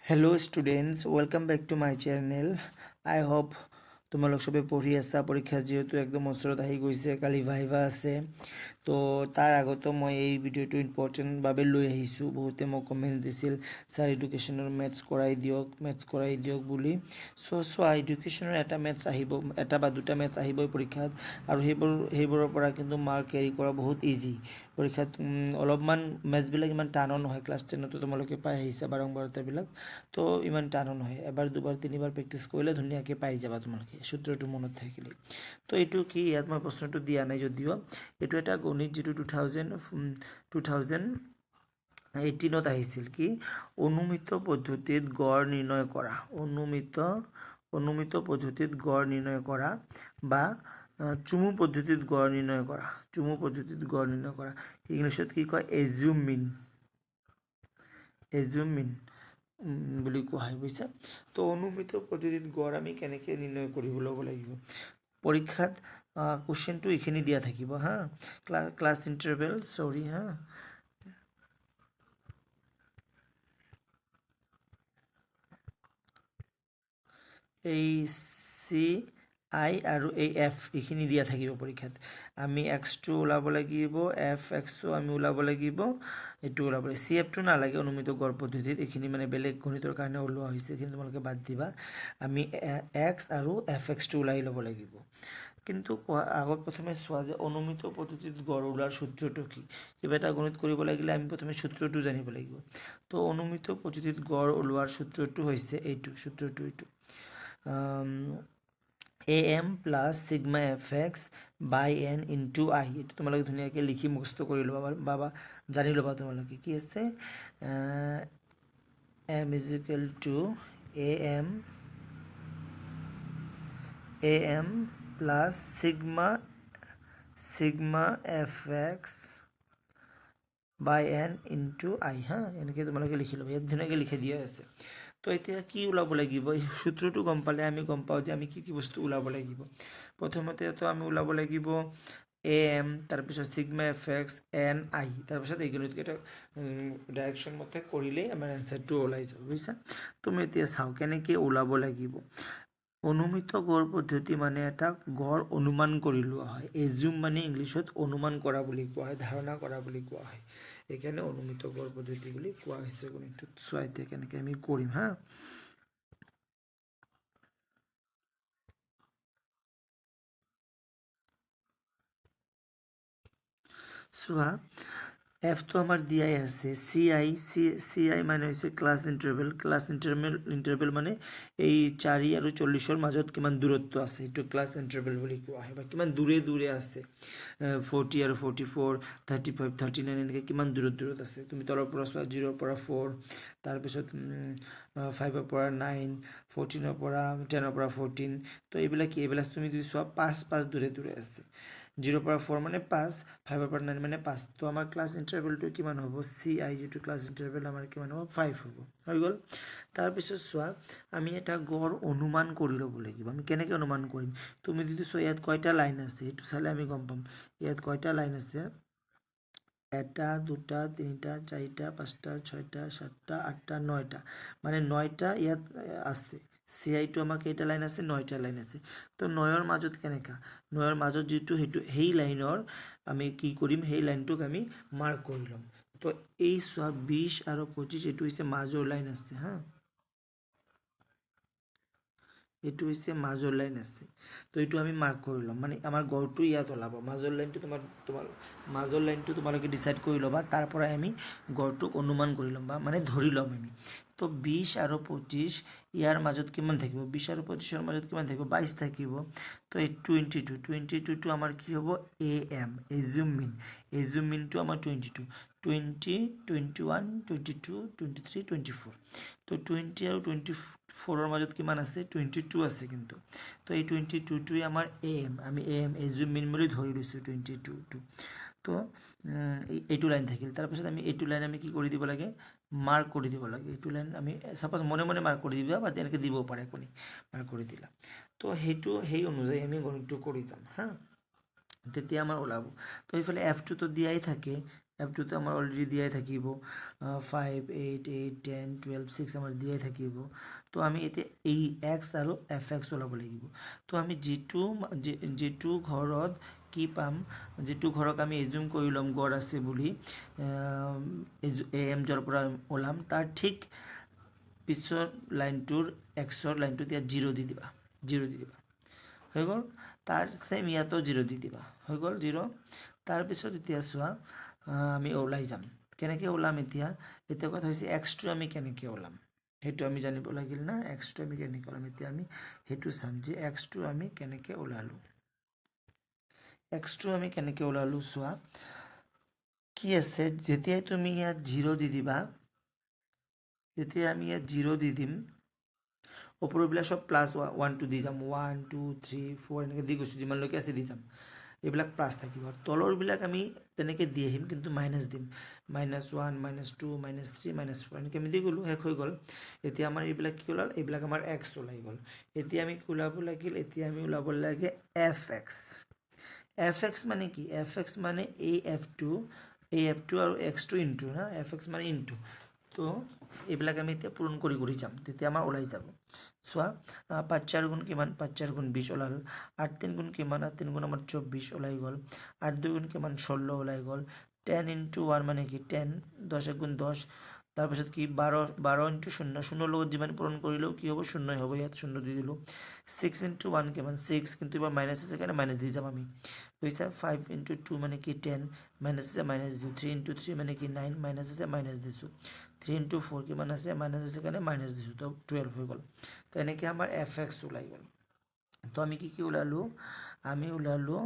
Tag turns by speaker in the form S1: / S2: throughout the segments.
S1: Hello students, welcome back to my channel. I hope তোমালোক সবে পঢ়ি আছা পৰীক্ষা যেহেতু একদম ওচৰত আহি গৈছে কালি ভাইভা আছে তো তাৰ আগতো মই এই ভিডিঅ'টো ইম্পৰ্টেণ্টভাৱে লৈ আহিছোঁ বহুতে মোক কমেণ্ট দিছিল ছাৰ এডুকেশ্যনৰ মেথছ কৰাই দিয়ক বুলি চোৱা এডুকেশ্যনৰ এটা মেথছ আহিব এটা বা দুটা মেথছ আহিবই পৰীক্ষাত আৰু সেইবোৰৰ পৰা কিন্তু মাৰ্ক কেৰি কৰা বহুত ইজি পৰীক্ষাত অলপমান মেথছবিলাক ইমান টানো নহয় ক্লাছ 10তো তোমালোকে পাই আহিছা বাৰম্বাৰতাবিলাক তো ইমান টানো নহয় এবাৰ দুবাৰ তিনিবাৰ প্ৰেক্টিছ কৰিলে ধুনীয়াকৈ পাই যাবা তোমালোকে সূত্ৰটো মনত থাকিলে তো এইটো কি ইয়াত মই প্ৰশ্নটো দিয়া নাই যদিও এইটো এটা গণিত যিটো 2018ত আহিছিল কি অনুমিত পদ্ধতিত গড় নিৰ্ণয় কৰা অনুমিত পদ্ধতিত গড় নিৰ্ণয় কৰা বা চুমু পদ্ধতিত গড় নিৰ্ণয় কৰা ইংলিছত কি কয় এজিউম মিন বুলি কোৱা হয় বুজিছা তো অনুমিত পদ্ধতিত গড় আমি কেনেকৈ নিৰ্ণয় কৰিব ল'ব লাগিব পৰীক্ষাত কুৱেশ্যনটো এইখিনি দিয়া থাকিব হা ক্লাছ ইণ্টাৰভেল এই চি আই আৰু এই এফ এইখিনি দিয়া থাকিব পৰীক্ষাত আমি এক্সটো ওলাব লাগিব এফ এক্সটো আমি ওলাব লাগিব এইটো ওলাব লাগিব চি এফটো নালাগে অনুমিত গড় পদ্ধতিত এইখিনি মানে বেলেগ গণিতৰ কাৰণে ওলোৱা হৈছে এইখিনি তোমালোকে বাদ দিবা আমি এক্স আৰু এফ এক্সটো ওলাই ল'ব লাগিব কিন্তু আগত প্ৰথমে চোৱা যে অনুমিত পদ্ধতিত গড় ওলোৱাৰ সূত্ৰটো কি কিবা এটা গণিত কৰিব লাগিলে আমি প্ৰথমে সূত্ৰটো জানিব লাগিব তো অনুমিত পদ্ধতিত গড় ওলোৱাৰ সূত্ৰটো হৈছে এইটো am plus sigma fx by n into I এইটো তোমালোকে ধুনীয়াকৈ লিখি মুখস্থ কৰি ল'বা বা জানি ল'বা তোমালোকে কি আছে m is equal to am plus sigma fx by n into I হা এনেকৈ তোমালোকে লিখি ল'বা ইয়াত ধুনীয়াকৈ লিখি দিয়া আছে তো এতিয়া কি ওলাব লাগিব এই সূত্ৰটো গম পালে আমি গম পাওঁ যে আমি কি কি বস্তু ওলাব লাগিব প্ৰথমতেতো আমি ওলাব লাগিব am তাৰপিছত চিগমা এফ এক্স এন আই তাৰপিছত এইকেইটা ডাইৰেকশ্যন মতে কৰিলেই আমাৰ এনচাৰটো ওলাই যাব বুজিছা তুমি এতিয়া চাওঁ কেনেকৈ ওলাব লাগিব অনুমিত গড় পদ্ধতি মানে এটা গড় অনুমান কৰি লোৱা হয় এজিউম মানে ইংলিছত অনুমান কৰা বুলি কোৱা হয় ধাৰণা কৰা বুলি কোৱা হয় এইকাৰণে অনুমিত গড় পদ্ধতি বুলি কোৱা হৈছে গণিতটোত চোৱা এতিয়া কেনেকৈ আমি কৰিম হা চোৱা এফটো আমাৰ দিয়াই আছে চি আই মানে হৈছে ক্লাছ ইণ্টাৰভেল মানে এই 4 আৰু 40ৰ মাজত কিমান দূৰত্ব আছে এইটো ক্লাছ ইণ্টাৰভেল বুলি কোৱা হয় বা কিমান দূৰে আছে 40 আৰু 44 35 39 এনেকৈ কিমান দূৰত আছে তুমি তলৰ পৰা চোৱা 0ৰ পৰা 4 তাৰপিছত 5ৰ পৰা 9 14ৰ পৰা 10ৰ পৰা 14 তো এইবিলাক তুমি যদি চোৱা 5 দূৰে আছে 0ৰ পৰা 4 মানে 5 5ৰ পৰা 9 মানে 5 তো আমাৰ ক্লাছ ইণ্টাৰভেলটো কিমান হ'ব চি আই যিটো ক্লাছ ইণ্টাৰভেল আমাৰ কিমান হ'ব 5 হ'ব হৈ গ'ল তাৰপিছত চোৱা আমি এটা গড় অনুমান কৰি ল'ব লাগিব আমি কেনেকৈ অনুমান কৰিম তুমি যদি চোৱা ইয়াত কয়টা লাইন আছে সেইটো চালে আমি গম পাম ইয়াত কয়টা লাইন আছে 1 2 3 4 5 6 7 8 9টা মানে 9টা ইয়াত আছে চি আইটো আমাৰ কেইটা লাইন আছে 9টা লাইন আছে তো 9ৰ মাজত কেনেকা 9ৰ মাজত যিটো সেই লাইনৰ আমি কি কৰিম সেই লাইনটোক আমি মাৰ্ক কৰি ল'ম তো এই চোৱা 20 আৰু 25 এইটো হৈছে মাজৰ লাইন আছে হা এইটো হৈছে মাজৰ লাইন আছে তো এইটো আমি মাৰ্ক কৰি ল'ম মানে আমাৰ গড়টো ইয়াত ওলাব মাজৰ লাইনটো মাজৰ লাইনটো তোমালোকে ডিচাইড কৰি ল'বা তাৰ পৰাই আমি গড়টোক অনুমান কৰি ল'ম বা মানে ধৰি ল'ম আমি তো 20 আৰু 25 ইয়াৰ মাজত কিমান থাকিব 20 আৰু 25ৰ মাজত কিমান থাকিব 22 থাকিব তো এই 22টো আমাৰ কি হ'ব am এজিউম মিনটো আমাৰ 22 20 21 22 23 24 তো 20 আৰু 24ৰ মাজত কিমান আছে 22 আছে কিন্তু তো এই 22টোৱে আমাৰ আমি এজিউম মিন বুলি ধৰি লৈছোঁ 22টো তো এইটো লাইন থাকিল তাৰপিছত আমি এইটো লাইন আমি কি কৰি দিব লাগে মাৰ্ক কৰি দিব লাগে এইটো লাইন আমি সাপোজ মনে মাৰ্ক কৰি দিবা বা তেনেকৈ দিব পাৰে কোনি মাৰ্ক কৰি দিলা তো সেই অনুযায়ী আমি গণিতটো কৰি যাম হা তেতিয়া আমাৰ ওলাব তো এইফালে এফটোতো দিয়াই থাকে F2 তো আমাৰ অলৰেডি দিয়াই থাকিব 5 8 8 10 12 6 আমাৰ দিয়াই থাকিব তো আমি এতিয়া এই x আৰু fx ওলাব লাগিব তো আমি যিটো ঘৰত কি পাম যিটো ঘৰক আমি এজুম কৰি ল'ম গড় আছে বুলি am যৰ পৰা ওলাম তাৰ ঠিক পিছৰ লাইনটোৰ এক্সৰ লাইনটোত ইয়াত 0 দি দিবা হৈ গ'ল তাৰ সেম ইয়াতো 0 দি দিবা হৈ গ'ল 0 তাৰপিছত এতিয়া চোৱা আমি ওলাই যাম কেনেকৈ ওলাম এতিয়া কথা হৈছে x2 আমি কেনেকৈ ওলাম সেইটো আমি জানিব লাগিল না x2 আমি কেনেকৈ ওলাম এতিয়া আমি সেইটো চাম যে x2 আমি কেনেকৈ ওলালো x2 আমি কেনেকৈ ওলালো চোৱা কি আছে যেতিয়াই তুমি ইয়াত 0 দি দিবা যেতিয়া আমি ইয়াত 0 দি দিম ওপৰবিলাক সব প্লাস 1 2 দি যাম 1 2 3 4 এনেকৈ দি গৈছোঁ যিমানলৈকে আছে দি যাম এইবিলাক প্লাস থাকিব তলৰবিলাক আমি তেনেকৈ দি আহিম কিন্তু মাইনাস দিম -1 -2 -3 -4 এনেকৈ আমি দি গ'লোঁ শেষ হৈ গ'ল এতিয়া আমাৰ এইবিলাক কি ওলাল এইবিলাক আমাৰ x ওলাই গ'ল এতিয়া আমি ওলাব লাগিল এতিয়া আমি ওলাব লাগে fx মানে কি fx মানে এই f2 আৰু x2 ইনটু না fx মানে ইনটু তো এইবিলাক আমি এতিয়া পূৰণ কৰি যাম তেতিয়া আমাৰ ওলাই যাব চোৱা 5 4 গুণ কিমান 5 4 গুণ 20 ওলাল 8 3 গুণ কিমান 8 3 গুণ আমাৰ 24 ওলাই গ'ল 8 2 গুণ কিমান 16 ওলাই গ'ল 10 ইনটু 1 মানে কি 10 10 1 গুণ 10 তাৰপিছত কি 12 ইনটু 0 0 লগত যিমান পূৰণ কৰিলেও কি হ'ব 0 হ'ব ইয়াত 0 দি দিলোঁ 6 ইনটু 1 কিমান 6 কিন্তু এবাৰ মাইনাস আছে কাৰণে মাইনাস দি যাম আমি বুজিছা 5 ইনটু 2 মানে কি 10 মাইনাস আছে মাইনাস দিছোঁ 3 ইনটু 3 মানে কি 9 মাইনাস আছে মাইনাস দিছোঁ 3 ইনটু 4 কিমান আছে মাইনাস আছে কাৰণে মাইনাস দিছোঁ তো 12 হৈ গ'ল তো এনেকৈ আমাৰ fx ওলাই গ'ল তো আমি কি ওলালো আমি ওলালো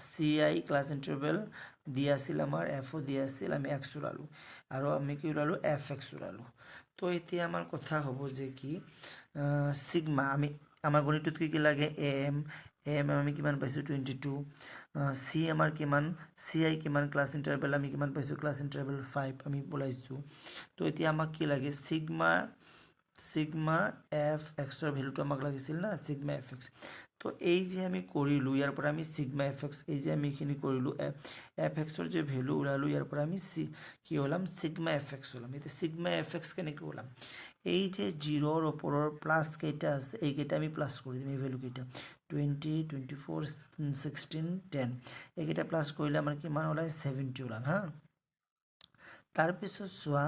S1: CI ক্লাছ ইণ্টাৰভেল দিয়া আছিল আমাৰ FO দিয়া আছিল আমি x ওলালো আৰু আমি কি ওলালো fx ওলালো তো এতিয়া আমাৰ কথা হ'ব যে কি সিগমা আমি আমাৰ গণিতটোত কি লাগে am আমি কিমান পাইছোঁ 22 c আমাৰ কিমান CI কিমান ক্লাছ ইণ্টাৰভেল আমি কিমান পাইছোঁ ক্লাছ ইণ্টাৰভেল 5 আমি ওলাইছোঁ তো এতিয়া আমাক কি লাগে সিগমা fx ৰ ভ্যালুটো আমাক লাগিছিল না সিগমা fx তো এই যে আমি কৰিলোঁ ইয়াৰ পৰা আমি সিগমা fx এই যে আমি এইখিনি কৰিলোঁ fx ৰ যে ভ্যালু ওলালোঁ ইয়াৰ পৰা আমি কি ওলাম সিগমা fx ওলাম এতিয়া সিগমা fx কেনেকৈ ওলাম এই যে 0 ৰ ওপৰৰ প্লাস কেইটা আছে এই কেইটা আমি প্লাস কৰি দিম এই ভ্যালু কেইটা 20 24 16 10 এই কেইটা প্লাস কৰিলে আমাৰ কিমান ওলাই 70 ওলাল হা তাৰপিছত চোৱা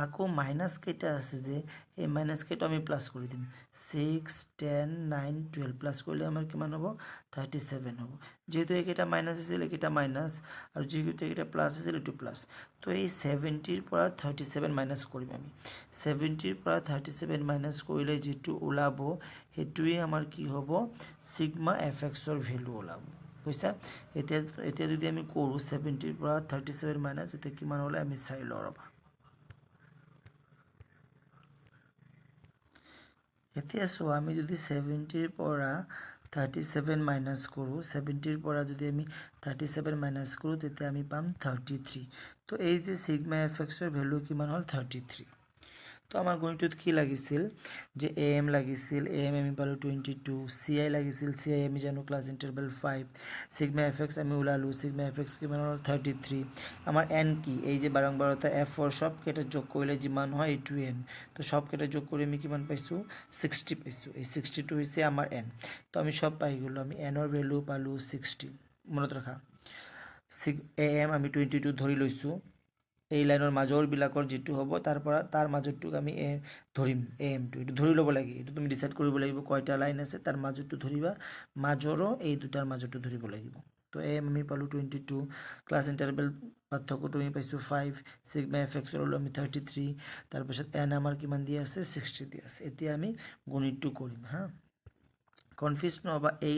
S1: আকৌ মাইনাস কেইটা আছে যে এই মাইনাস কেইটা আমি প্লাস কৰি দিম 6 10 9 12 প্লাস কৰিলে আমাৰ কিমান হ'ব 37 হ'ব যেহেতু এইকেইটা মাইনাস আছিল এইকেইটা মাইনাস আৰু যেহেতু এইকেইটা প্লাস আছিল এইটো প্লাস তো এই 70 ৰ পৰা 37 মাইনাস কৰিম আমি 70 ৰ পৰা 37 মাইনাস কৰিলে যেটো ওলাব হেতুই আমাৰ কি হ'ব সিগমা fx ৰ ভ্যালু ওলাব বুঝছা এতিয়া যদি আমি কৰোঁ 70 ৰ পৰা 37 মাইনাস এটা কিমান হ'লে আমি চাই লওঁ ৰবা এতিয়া চোৱা আমি যদি 70 ৰ পৰা 37 মাইনাস কৰোঁ 70 ৰ পৰা যদি আমি 37 মাইনাস কৰোঁ তেতিয়া আমি পাম 33 তো এই যে সিগমা fx ৰ ভ্যালু কিমান হ'ল 33 তো আমাৰ গণিতত কি লাগিছিল যে am লাগিছিল am আমি পালো 22 ci লাগিছিল ci আমি জানো ক্লাছ ইন্টাৰভেল 5 সিগমা fx আমি ওলালো সিগমা fx কিমান হ'ল 33 আমাৰ n কি এই যে বাৰংবাৰতা f ৰ সব কেইটা যোগ কৰিলে যিমান হয় এইটো n তো সব কেইটা যোগ কৰি আমি কিমান পাইছো 60 পাইছো এই 62 হৈছে আমাৰ n তো আমি সব পাই গলো আমি n ৰ ভ্যালু পালো 60 মনত ৰাখা am আমি 22 ধৰি লৈছো এই লাইনৰ মাজৰ বিলাকৰ যেটো হ'ব তাৰ মাজৰটোক আমি ধৰিম am টো এটো ধৰি ল'ব লাগে এটো তুমি ডিসাইড কৰিব লাগিব কয়টা লাইন আছে তাৰ মাজৰটো ধৰিবা মাজৰো এই দুটাৰ মাজৰটো ধৰিব লাগিব তো am আমি পালো 22 ক্লাছ ইন্টাৰভেল পাৰ্থক্য তুমি পাইছো 5 সিগমা fx ৰ আমি 33 তাৰ পিছত n আমাৰ কিমান দিয়া আছে 60 দিয়া আছে এতিয়া আমি গণিতটো কৰিম হা কনফিউজ নহবা এই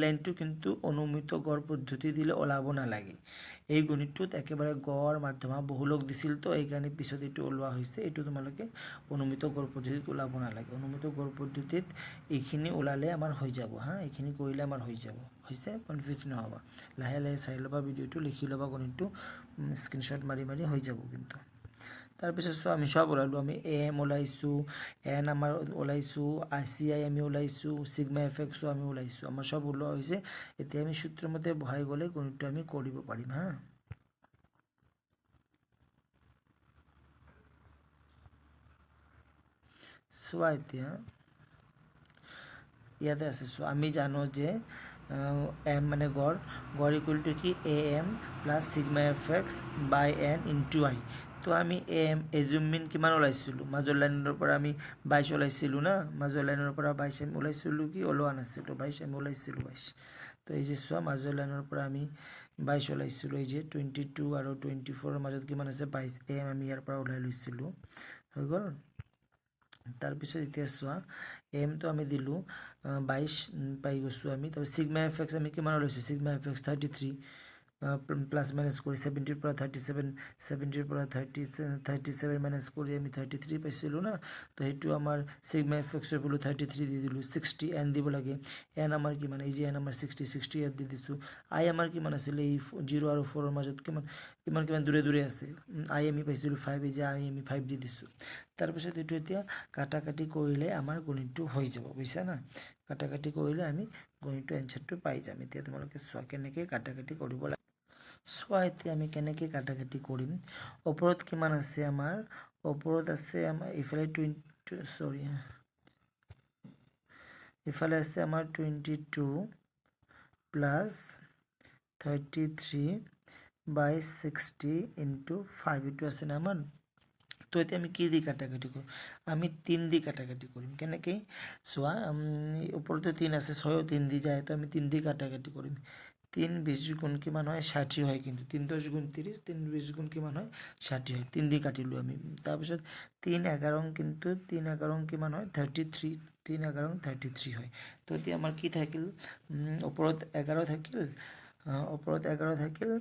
S1: লাইনটো কিন্তু অনুমিত গড় পদ্ধতি দিলে ওলাব নালাগে এই গণিতটোত একেবাৰে গড় মাধ্যমা বহুলক দিছিল তো এইকাৰণে পিছত এইটো ওলোৱা হৈছে এইটো তোমালোকে অনুমিত গড় পদ্ধতিত ওলাব নালাগে অনুমিত গড় পদ্ধতিত এইখিনি ওলালে আমাৰ হৈ যাব হা এইখিনি কৰিলে আমাৰ হৈ যাব হৈছে কনফিউজ নহবা লাহে লাহে চাই ল'বা ভিডিওটো লিখি ল'বা গণিতটো স্ক্ৰিনশ্বট মাৰি হৈ যাব কিন্তু তাৰপিছত চোৱা আমি সব ওলালোঁ, আমি এ এম ওলাইছোঁ, এন আমাৰ ওলাইছোঁ, চি আই আমি ওলাইছোঁ, চিগমা এফ এক্সো আমি ওলাইছোঁ, আমাৰ সব ওলোৱা হৈছে। এতিয়া আমি সূত্ৰৰ মতে বহাই গ'লে গণিতটো আমি কৰিব পাৰিম হা। চোৱা এতিয়া ইয়াতে আছে, চোৱা আমি জানো যে এম মানে গড় ইকুৱেল টু কি A M plus sigma F X by N into I. তো আমি এ এম এজুম মিন কিমান ওলাইছিলোঁ, মাজৰ লাইনৰ পৰা আমি 22 ওলাইছিলোঁ না, মাজৰ লাইনৰ পৰা 22 আমি ওলাইছিলোঁ কি ওলোৱা নাছিলোঁ, 22 আমি ওলাইছিলোঁ 22। তো এই যে চোৱা মাজৰ লাইনৰ পৰা আমি 22 ওলাইছিলোঁ, এই যে 22 আৰু 24ৰ মাজত কিমান আছে 22, এ এম আমি ইয়াৰ পৰা ওলাই লৈছিলোঁ, হৈ গ'ল। তাৰপিছত এতিয়া চোৱা এমটো আমি দিলোঁ 22 পাই গৈছোঁ আমি। তাৰপিছত চিগমা এফ এক্স আমি কিমান ওলাইছোঁ, sigma F x 33 plus minus কৰি 70ৰ পৰা 37, 70ৰ পৰা 37 মাইনাছ কৰি আমি 33 পাইছিলোঁ না। তো সেইটো আমাৰ চিগমা এফ এক্সৰ বোলো 33 দি দিলোঁ, 60 এন দিব লাগে, এন আমাৰ কিমান, এই যে এন আমাৰ 60 ইয়াত দি দিছোঁ। আই আমাৰ কিমান আছিলে, এই 0 আৰু 4ৰ মাজত কিমান দূৰে আছে, আই আমি পাইছিলোঁ 5, এই যে আই আমি 5 দি দিছোঁ। তাৰপিছত এইটো এতিয়া কাটাকাটি কৰিলে আমাৰ গণিতটো হৈ যাব, বুজিছা না। কাটাকাটি কৰিলে আমি গণিতটো এনচাৰটো পাই যাম। এতিয়া তোমালোকে চোৱা কেনেকৈ কাটাকাটি কৰিব লাগে। চোৱা এতিয়া আমি কেনেকৈ কাটাকাটি কৰিম। ওপৰত কিমান আছে আমাৰ, ওপৰত আছে আমাৰ ইফালে ইফালে আছে আমাৰ 22 প্লাছ 33 বাই 60 ইনটু 5, এইটো আছে না আমাৰ। তো এতিয়া আমি কি দি কাটাকাটি কৰিম, আমি 3 দি কাটাকাটি কৰিম। কেনেকৈ চোৱা, ওপৰতে 3 আছে, 6ও 3 দি যায়, তো আমি 3 দি কাটাকাটি কৰিম। 3 20 গুণ কিমান হয় 60 হয়, কিন্তু 3 10 গুণ 30, 3 20 গুণ কিমান হয় 60 হয়, 3 দি কাটিলোঁ আমি। তাৰপিছত 3 11 কিন্তু 3 11 কিমান হয় 33, 3 11 33 হয়। তো এতিয়া আমাৰ কি থাকিল, ওপৰত 11 থাকিল, ওপৰত 11 থাকিল,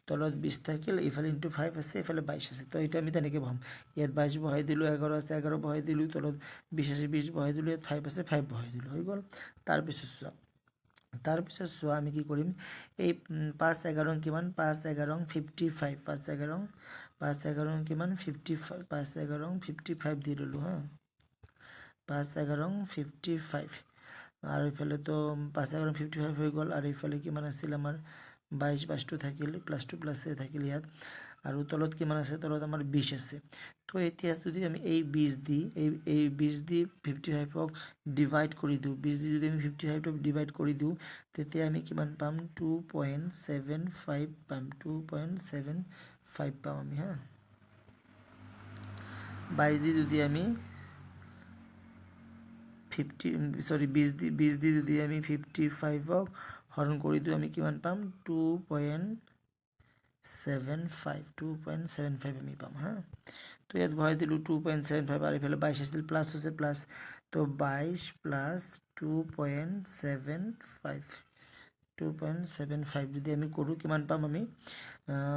S1: তলত 20 থাকিল, ইফালে ইনটু 5 আছে, ইফালে 22 আছে। তো এইটো আমি তেনেকৈ বহাম, ইয়াত 22 বহাই দিলোঁ, 11 আছে 11 বহাই দিলোঁ, তলত 20 আছে 20 বহাই দিলোঁ, ইয়াত 5 আছে 5 বহাই দিলোঁ, হৈ গ'ল। তাৰপিছত চোৱা আমি কি কৰিম, এই 5 11 কিমান, 5 11 55, 5 11 কিমান 55, 5 11 55 দি ল'লোঁ হা, 5 11 55, আৰু ইফালেতো 5 11 55 হৈ গ'ল, আৰু ইফালে কিমান আছিল আমাৰ 22 থাকিল, প্লাছটো প্লাছে থাকিল ইয়াত, আৰু তলত কিমান আছে, তলত আমাৰ 20 আছে। তো এতিয়া যদি আমি এই 20 দি 55ক ডিভাইড কৰি দিওঁ, 20 দি যদি আমি 55ক ডিভাইড কৰি দিওঁ, তেতিয়া আমি কিমান পাম 2.75 পাম, 2.75 পাম আমি হা। 22 দি যদি আমি 20 দি যদি আমি 55ক হৰণ কৰি দিওঁ, আমি কিমান পাম 2.75 আমি পাম হা। তো ইয়াত ভৰাই দিলোঁ 2.75, আৰু ইফালে 22 আছিল, প্লাছ আছে প্লাছ, তো 22 প্লাছ 2.75 যদি আমি কৰোঁ কিমান পাম আমি,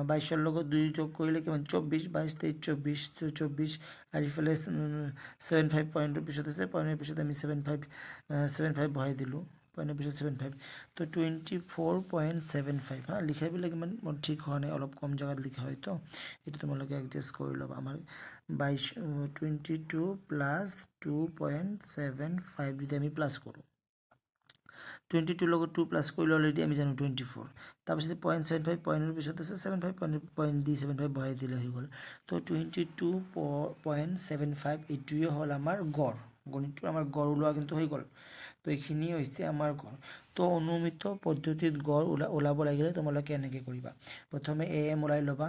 S1: 22ৰ লগত 2 যোগ কৰিলে কিমান 24, 22 23 24, তো 24, আৰু ইফালে 75 পইণ্টৰ পিছত আছে, পইণ্টৰ পিছত আমি 75 বহাই দিলোঁ, পইণ্টৰ পিছত 75, তো 24.75 হা। লিখাবিলাক ইমান ঠিক হোৱা নাই, অলপ কম জেগাত লিখা হয়, তো এইটো তোমালোকে এডজাষ্ট কৰি ল'বা। আমাৰ 22 প্লাছ 2.75 যদি আমি প্লাছ কৰোঁ, 22 লগত 2 প্লাছ কৰিলে অলৰেডি আমি জানো 24, তাৰপিছত 0.75 পইণ্টৰ পিছত আছে 75, পইণ্ট দি 75 বহাই দিলে হৈ গ'ল। তো 22.75 এইটোৱে হ'ল আমাৰ গড়, গণিতটো আমাৰ গড় ওলোৱা কিন্তু হৈ গ'ল। তো এইখিনি হৈছে আমাৰ গড়। তো অনুমিত পদ্ধতিত গড় ওলাব লাগিলে তোমালোকে এনেকৈ কৰিবা, প্ৰথমে এ এম ওলাই ল'বা,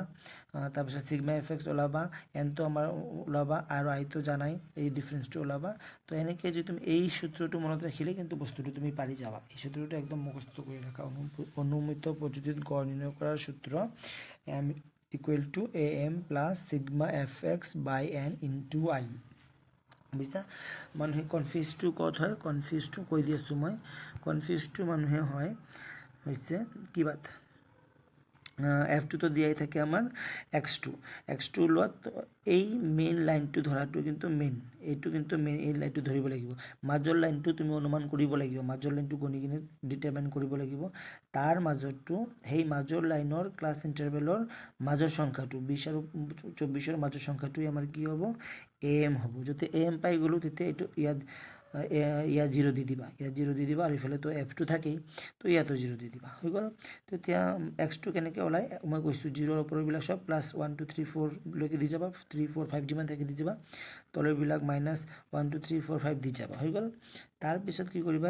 S1: তাৰপিছত চিগমা এফ এক্স ওলাবা, এনটো আমাৰ ওলাবা, আৰু আইটো জানাই এই ডিফাৰেঞ্চটো ওলাবা। তো এনেকৈ যদি তুমি এই সূত্ৰটো মনত ৰাখিলে কিন্তু বস্তুটো তুমি পাৰি যাবা। এই সূত্ৰটো একদম মুখস্থ কৰি ৰাখা, অনুমিত পদ্ধতিত গড় নিৰ্ণয় কৰাৰ সূত্ৰ M equal to A M plus sigma F X by N into I. বুজিছা, মানুহে কনফিউজটো ক'ত হয়, কনফিউজটো কৈ দি আছোঁ মই, কনফিউজটো মানুহে হৈছে কিবাত F2 তো দিয়াই থাকে আমাৰ x2 লোৱাত এই মেইন লাইনটো ধৰাটো কিন্তু মেইন, এইটো কিন্তু মেইন, এই লাইনটো ধৰিব লাগিব। মাজৰ লাইনটো তুমি অনুমান কৰিব লাগিব, মাজৰ লাইনটো গণি কিনে ডিটাৰমাইন কৰিব লাগিব। তাৰ মাজৰটো, সেই মাজৰ লাইনৰ ক্লাছ ইণ্টাৰভেলৰ মাজৰ সংখ্যাটো 20 আৰু 24ৰ মাজৰ সংখ্যাটোৱে আমাৰ কি হ'ব, AM হ'ব। যদি AM পাই গ'লোঁ তেতিয়া এইটো ইয়াত 0 দি দিবা, আৰু ইফালে তো F2 থাকেই, তো ইয়াতো 0 দি দিবা, হৈ গ'ল। তেতিয়া x2 কেনেকৈ ওলাই, মই কৈছোঁ 0ৰ ওপৰবিলাক চব প্লাছ 1 2 3 4 লৈকে দি যাবা, 3 4 5 যিমান থাকে দি যাবা, তলৰবিলাক মাইনাছ 1 2 3 4 5 দি যাবা, হৈ গ'ল। তাৰপিছত কি কৰিবা,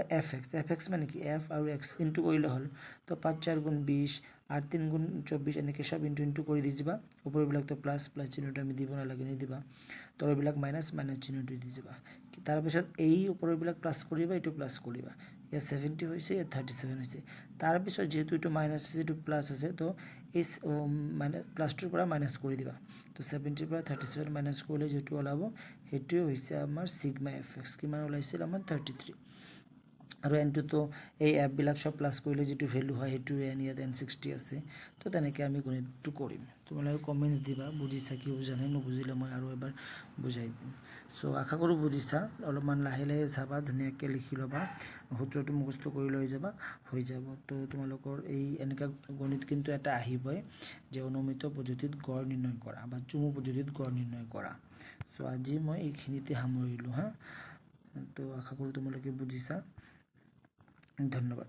S1: fx মানে কি, f আৰু x ইনটু কৰিলে হ'ল, তো 5 4 গুণ 20 8 3 গুণ 24 এনেকৈ সব ইনটু কৰি দি যাবা, ওপৰবিলাকতো প্লাছ চিহ্নটো আমি দিব নালাগে, নিদিবা, তলৰবিলাক মাইনাছ চিহ্নটো দি যাবা। তাৰপিছত এই ওপৰবিলাক প্লাছ কৰিবা, এইটো প্লাছ কৰিবা, ইয়াত 70 হৈছে, ইয়াত 37 হৈছে। তাৰপিছত যেহেতু এইটো মাইনাছ আছে, এইটো প্লাছ আছে, তো এই প্লাছটোৰ পৰা মাইনাছ কৰি দিবা, তো 70ৰ পৰা 37 মাইনাছ কৰিলে যিটো ওলাব সেইটোৱে হৈছে আমাৰ চিগমা fx, কিমান ওলাইছিল আমাৰ 33। আৰু এনটোতো এই এপবিলাক চব প্লাছ কৰিলে যিটো ভেলু হয় সেইটো এন, ইয়াত n60 আছে। তো তেনেকৈ আমি গণিতটো কৰিম। তোমালোকে কমেণ্টছ দিবা বুজিছা কি বুজা নাই, নুবুজিলে মই আৰু এবাৰ বুজাই দিম। চ' আশা কৰোঁ বুজিছা, অলপমান লাহে লাহে চাবা, ধুনীয়াকৈ লিখি ল'বা, সূত্ৰটো মুখস্থ কৰি লৈ যাবা, হৈ যাব। তো তোমালোকৰ এই এনেকুৱা গণিত কিন্তু এটা আহিবই, যে অনুমিত পদ্ধতিত গড় নিৰ্ণয় কৰা বা চুমু পদ্ধতিত গড় নিৰ্ণয় কৰা। চ' আজি মই এইখিনিতে সামৰিলোঁ হা। তো আশা কৰোঁ তোমালোকে বুজিছা, ধন্যবাদ।